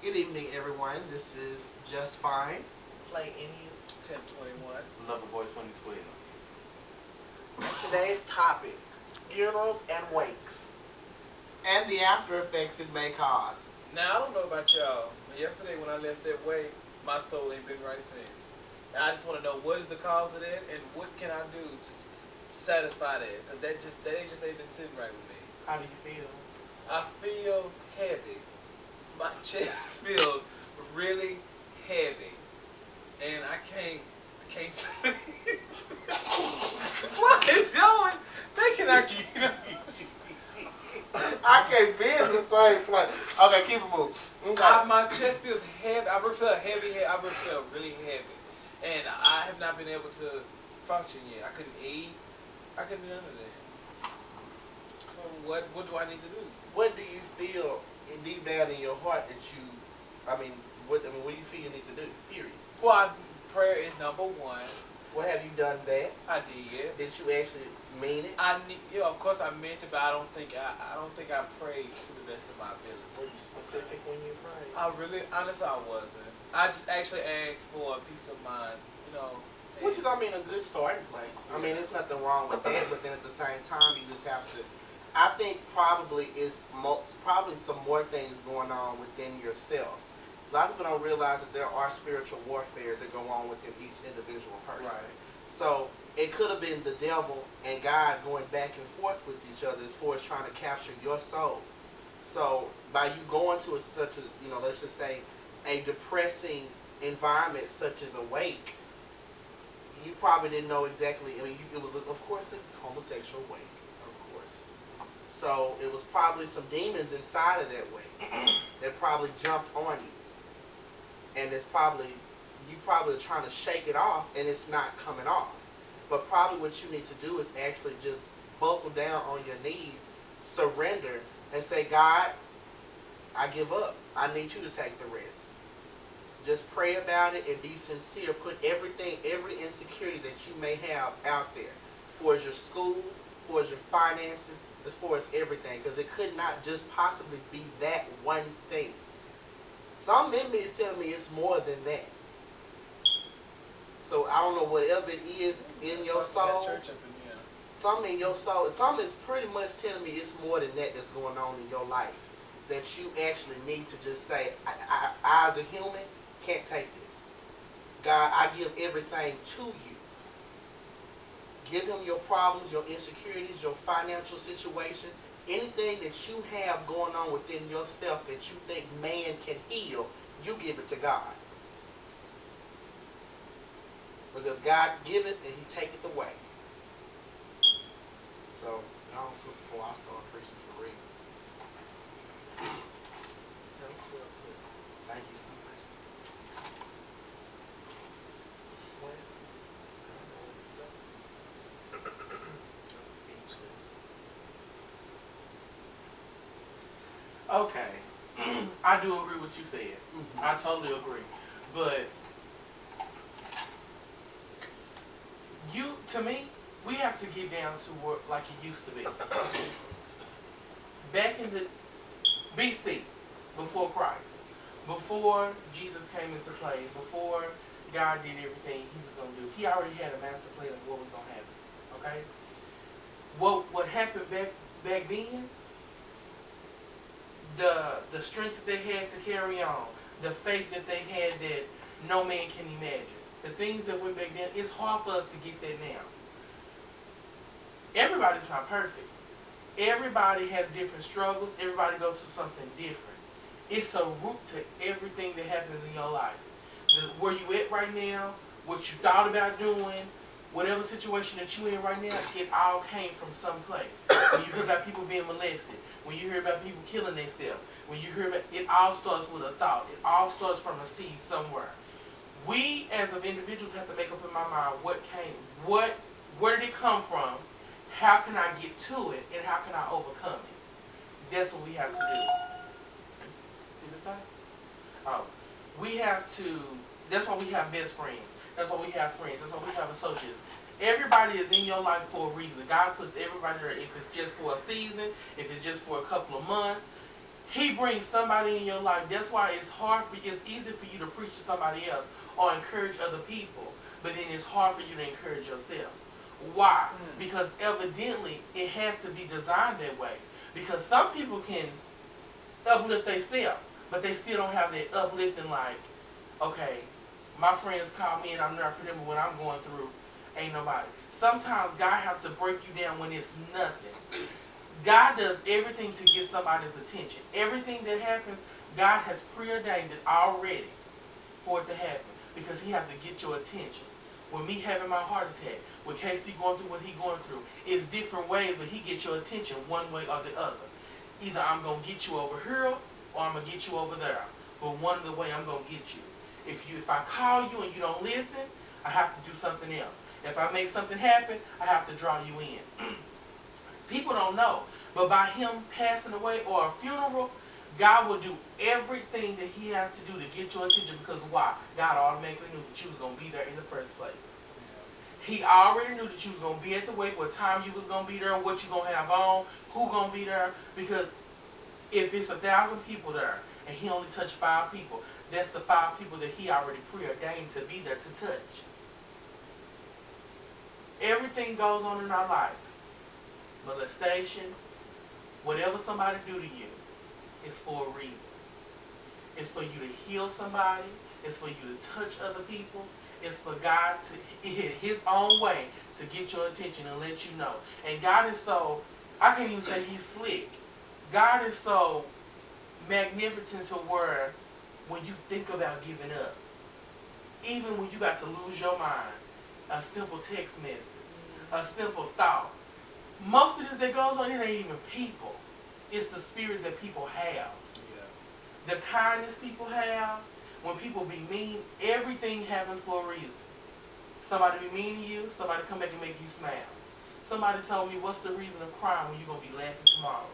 Good evening, everyone. This is Just Fine. Play any 1021. Loverboy 2012. And today's topic, funerals and wakes. And the after effects it may cause. Now, I don't know about y'all, but yesterday when I left that wake, my soul ain't been right since. And I just want to know what is the cause of that and what can I do to satisfy that? Because that just ain't been sitting right with me. How do you feel? I feel heavy. My chest feels really heavy. And I can't sleep. What is doing? Thinking I can. I can't be in the same place. Okay, keep it moving. Okay. My chest feels heavy. I really feel heavy. I really feel really heavy, and I have not been able to function yet. I couldn't eat. I couldn't do none of that. So what do I need to do? What do you feel deep down in your heart that you, what do you feel you need to do? Period. Well, prayer is number one. Well, have you done that? I did. Did you actually mean it? Of course I meant it, but I don't think I prayed to the best of my ability. Were you specific when you prayed? Honestly, I wasn't. I just actually asked for a peace of mind. Which is, a good starting place. There's nothing wrong with that, but then at the same time, you just have to. I think probably probably some more things going on within yourself. A lot of people don't realize that there are spiritual warfares that go on within each individual person. Right. So it could have been the devil and God going back and forth with each other as far as trying to capture your soul. So by you going to such a, let's just say, a depressing environment such as a wake, you probably didn't know exactly. It was of course a homosexual wake, of course. So it was probably some demons inside of that wake that probably jumped on you, and it's probably you probably are trying to shake it off, and it's not coming off. But probably what you need to do is actually just buckle down on your knees, surrender, and say, God, I give up. I need you to take the rest. Just pray about it and be sincere. Put everything, every insecurity that you may have out there, as far as your school, as far as your finances, as far as everything, because it could not just possibly be that one thing. Some in me is telling me it's more than that. So I don't know whatever it is in your soul. Church up in here. Something in your soul. Something is pretty much telling me it's more than that that's going on in your life. That you actually need to just say, I as a human can't take this. God, I give everything to you. Give him your problems, your insecurities, your financial situation, anything that you have going on within yourself that you think man can heal, you give it to God. Because God giveth and he taketh away. So, now, Sister, before I start preaching for real. That's real good. Thank you so much. Well, I don't know what to say. I'm speechless. Okay. I do agree with what you said. I totally agree. But to me, we have to get down to work like it used to be. Back in the BC, before Christ, before Jesus came into play, before God did everything he was going to do, he already had a master plan of what was going to happen. Okay? What happened back then, the strength that they had to carry on, the faith that they had that no man can imagine. The things that went back then, it's hard for us to get that now. Everybody's not perfect. Everybody has different struggles. Everybody goes through something different. It's a root to everything that happens in your life. Where you at right now, what you thought about doing, whatever situation that you're in right now, it all came from some place. When you hear about people being molested, when you hear about people killing themselves, when you hear about it, all starts with a thought. It all starts from a seed somewhere. We as of individuals have to make up in my mind where did it come from, how can I get to it, and how can I overcome it. That's what we have to do. See this side? Oh, we have to. That's why we have best friends. That's why we have friends. That's why we have associates. Everybody is in your life for a reason. God puts everybody there. If it's just for a season, if it's just for a couple of months, He brings somebody in your life. That's why it's easy for you to preach to somebody else or encourage other people, but then it's hard for you to encourage yourself. Why? Because evidently it has to be designed that way. Because some people can uplift themselves, but they still don't have that uplifting like, okay, my friends call me and I'm there for them, but when I'm going through, ain't nobody. Sometimes God has to break you down when it's nothing. God does everything to get somebody's attention. Everything that happens, God has preordained it already for it to happen because He has to get your attention. When me having my heart attack, with Casey going through what he going through, it's different ways, but He gets your attention one way or the other. Either I'm going to get you over here or I'm going to get you over there. But one of the way I'm going to get you. If I call you and you don't listen, I have to do something else. If I make something happen, I have to draw you in. People don't know, but by Him passing away or a funeral, God will do everything that He has to do to get your attention because why? God automatically knew that you was going to be there in the first place. He already knew that you was going to be at the wake, what time you was going to be there, what you going to have on, who going to be there. Because if it's 1,000 people there and He only touched 5 people, that's the 5 people that He already preordained to be there to touch. Everything goes on in our life. Molestation, whatever somebody do to you, it's for a reason. It's for you to heal somebody. It's for you to touch other people. It's for God to hit His own way to get your attention and let you know. And God is so, I can't even say He's slick. God is so magnificent to where when you think about giving up, even when you got to lose your mind, a simple text message, a simple thought. Most of this that goes on, it ain't even people. It's the spirits that people have. Yeah. The kindness people have. When people be mean, everything happens for a reason. Somebody be mean to you, somebody come back and make you smile. Somebody told me, what's the reason of crying when you're going to be laughing tomorrow?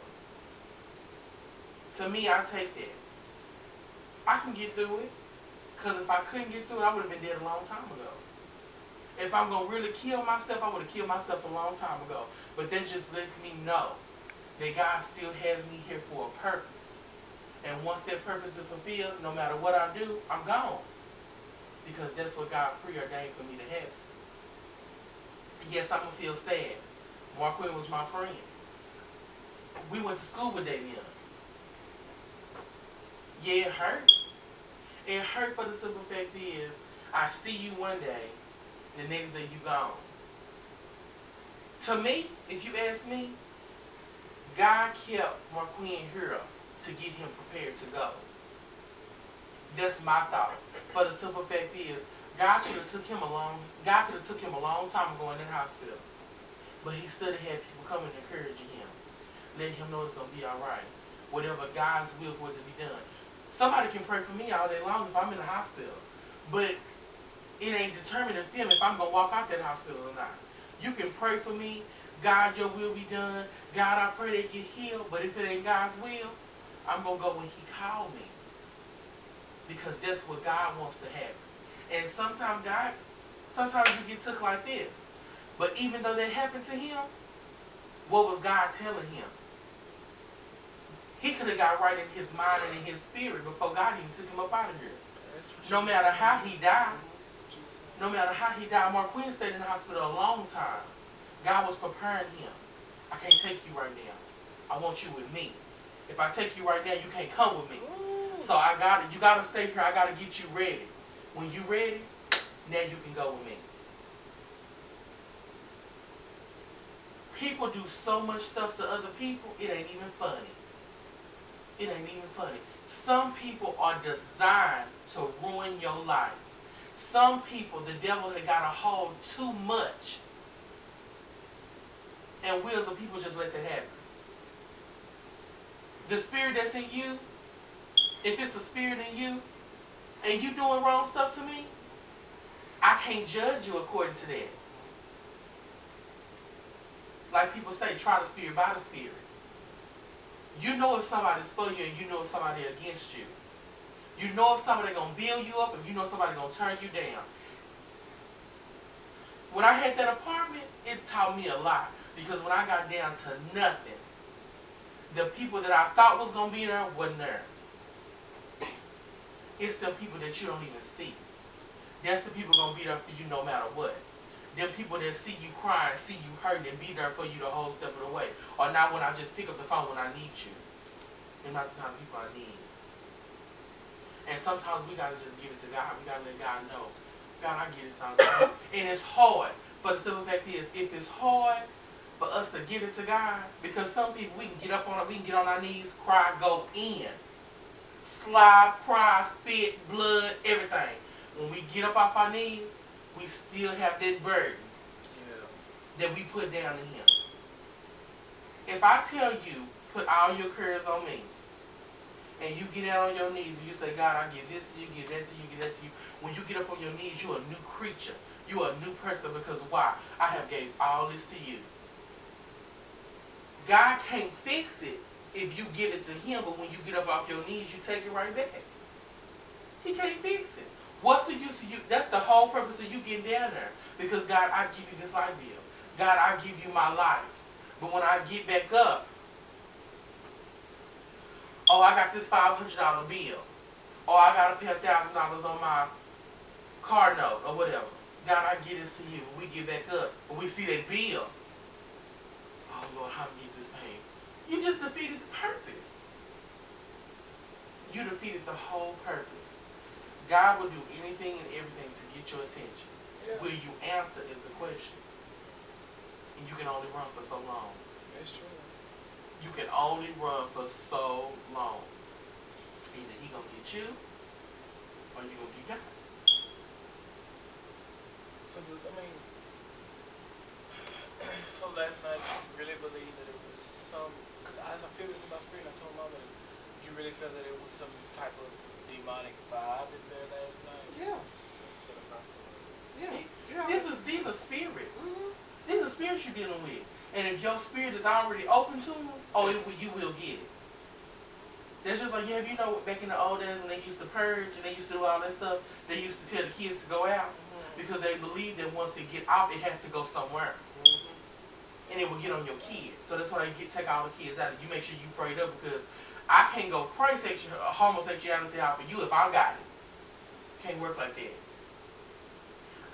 To me, I take that. I can get through it. Because if I couldn't get through it, I would have been dead a long time ago. If I'm going to really kill myself, I would have killed myself a long time ago. But that just lets me know that God still has me here for a purpose. And once that purpose is fulfilled, no matter what I do, I'm gone. Because that's what God preordained for me to have. Yes, I'm going to feel sad. Marquette was my friend. We went to school with that young. Yeah, it hurt. It hurt, for the simple fact is, I see you one day, the next day you gone. To me, if you ask me, God kept Marquette here to get him prepared to go. That's my thought. For the simple fact is, God could have took him a long time ago in that hospital. But He still had people coming and encouraging him, letting him know it's gonna be alright. Whatever God's will for it to be done. Somebody can pray for me all day long if I'm in the hospital. But it ain't determining them if I'm gonna walk out that hospital or not. You can pray for me, God, your will be done. God, I pray they get healed. But if it ain't God's will, I'm gonna go when He called me. Because that's what God wants to happen. And sometimes you get took like this. But even though that happened to him, what was God telling him? He could have got right in his mind and in his spirit before God even took him up out of here. No matter how he died, Marquette stayed in the hospital a long time. God was preparing him. I can't take you right now. I want you with me. If I take you right now, you can't come with me. So you gotta stay here. I gotta get you ready. When you ready, now you can go with me. People do so much stuff to other people, it ain't even funny. It ain't even funny. Some people are designed to ruin your life. Some people, the devil has got a hold too much. And wills of people just let that happen. The spirit that's in you, if it's a spirit in you, and you doing wrong stuff to me, I can't judge you according to that. Like people say, try the spirit by the spirit. You know if somebody's for you and you know if somebody's against you. You know if somebody's going to build you up and you know somebody's going to turn you down. When I had that apartment, it taught me a lot. Because when I got down to nothing, The people that I thought was gonna be there wasn't there. It's the people that you don't even see. That's the people gonna be there for you no matter what. Them people that see you crying, see you hurting, and be there for you the whole step of the way. Or not when I just pick up the phone when I need you. They're not the kind of people I need. And sometimes we gotta just give it to God. We gotta let God know. God, I get it sometimes. And it's hard. But the simple fact is, if it's hard for us to give it to God, because some people we can get up on it, we can get on our knees, cry, go in. Slide, cry, spit, blood, everything. When we get up off our knees, we still have that burden that we put down to Him. If I tell you, put all your cares on me, and you get down on your knees and you say, God, I give this to you, give that to you, give that to you. When you get up on your knees, you're a new creature. You're a new person because why? I have gave all this to you. God can't fix it if you give it to Him, but when you get up off your knees, you take it right back. He can't fix it. What's the use of you? That's the whole purpose of you getting down there. Because God, I give you this life bill. God, I give you my life. But when I get back up, oh, I got this $500 bill. Or I got to pay $1,000 on my car note or whatever. God, I give this to you. When we get back up, when we see that bill, oh Lord, how do we get this paid? You just defeated the purpose. You defeated the whole purpose. God will do anything and everything to get your attention. Yeah. Will you answer is the question. And you can only run for so long. That's true. You can only run for so long. Either He gonna get you, or you gonna get God. So last night, you really believe that it was some, because I feel this in my spirit, I told Mama that you really feel that it was some type of demonic vibe in there last night? Yeah. Yeah. These are spirits. Mm-hmm. These are spirits you're dealing with. And if your spirit is already open to them, you will get it. That's just like, you know, back in the old days when they used to purge and they used to do all that stuff, they used to tell the kids to go out because they believe that once they get out, it has to go somewhere. And it will get on your kids. So that's why they take all the kids out. You make sure you prayed up because I can't go pray homosexuality out for you if I got it. Can't work like that.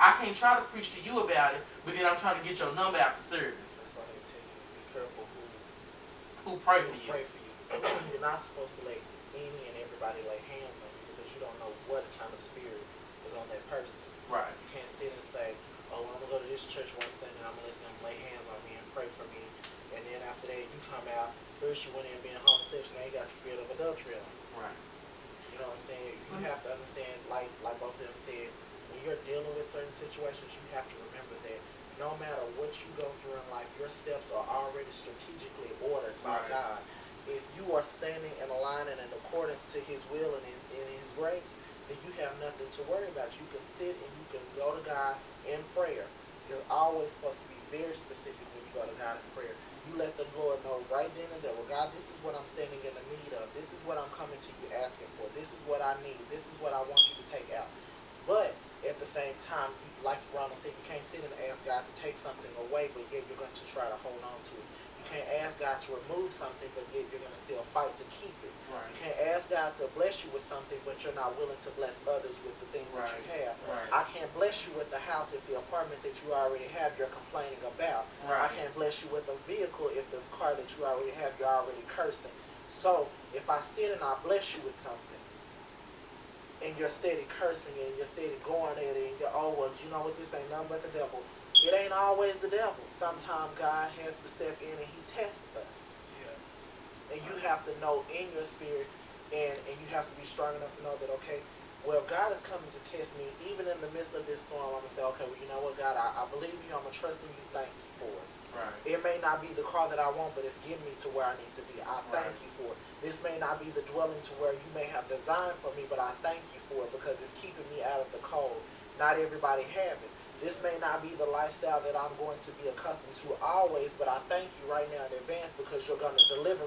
I can't try to preach to you about it, but then I'm trying to get your number after service. That's why they tell you to be careful who pray for you. You're not supposed to let any and everybody lay hands on you because you don't know what kind of spirit is on that person. Right. You can't sit and say, oh, I'm going to go to this church one Sunday and I'm going to let them lay hands on me and pray for me. And then after that, you come out, first you went in being homosexual, now you got the spirit of adultery on. Right. You know what I'm saying? You have to understand, like both of them said, when you're dealing with certain situations, you have to remember that no matter what you go through in life, your steps are already strategically ordered by God. If you are standing in a line and in accordance to His will and in His grace, then you have nothing to worry about. You can sit and you can go to God in prayer. You're always supposed to be very specific when you go to God in prayer. You let the Lord know right then and there, well, God, this is what I'm standing in the need of. This is what I'm coming to you asking for. This is what I need. This is what I want you to take out. But at the same time, like Ronald said, you can't sit and ask God to take something away, but yet you're going to try to hold on to it. You can't ask God to remove something, but yet you're going to still fight to keep it. Right. You can't ask God to bless you with something, but you're not willing to bless others with the things that you have. Right. I can't bless you with the house if the apartment that you already have you're complaining about. Right. I can't bless you with a vehicle if the car that you already have you're already cursing. So if I sit and I bless you with something, and you're steady cursing and you're steady going at it and you're, oh, well, you know what, this ain't nothing but the devil. It ain't always the devil. Sometimes God has to step in and He tests us. Yeah. And you have to know in your spirit and you have to be strong enough to know that, okay, well, God is coming to test me. Even in the midst of this storm, I'm going to say, okay, well, you know what, God, I believe you. I'm going to trust in you. Thank you for it. Right. It may not be the car that I want, but it's getting me to where I need to be. I thank you for it. This may not be the dwelling to where you may have designed for me, but I thank you for it because it's keeping me out of the cold. Not everybody have it. This may not be the lifestyle that I'm going to be accustomed to always, but I thank you right now in advance because you're going to deliver me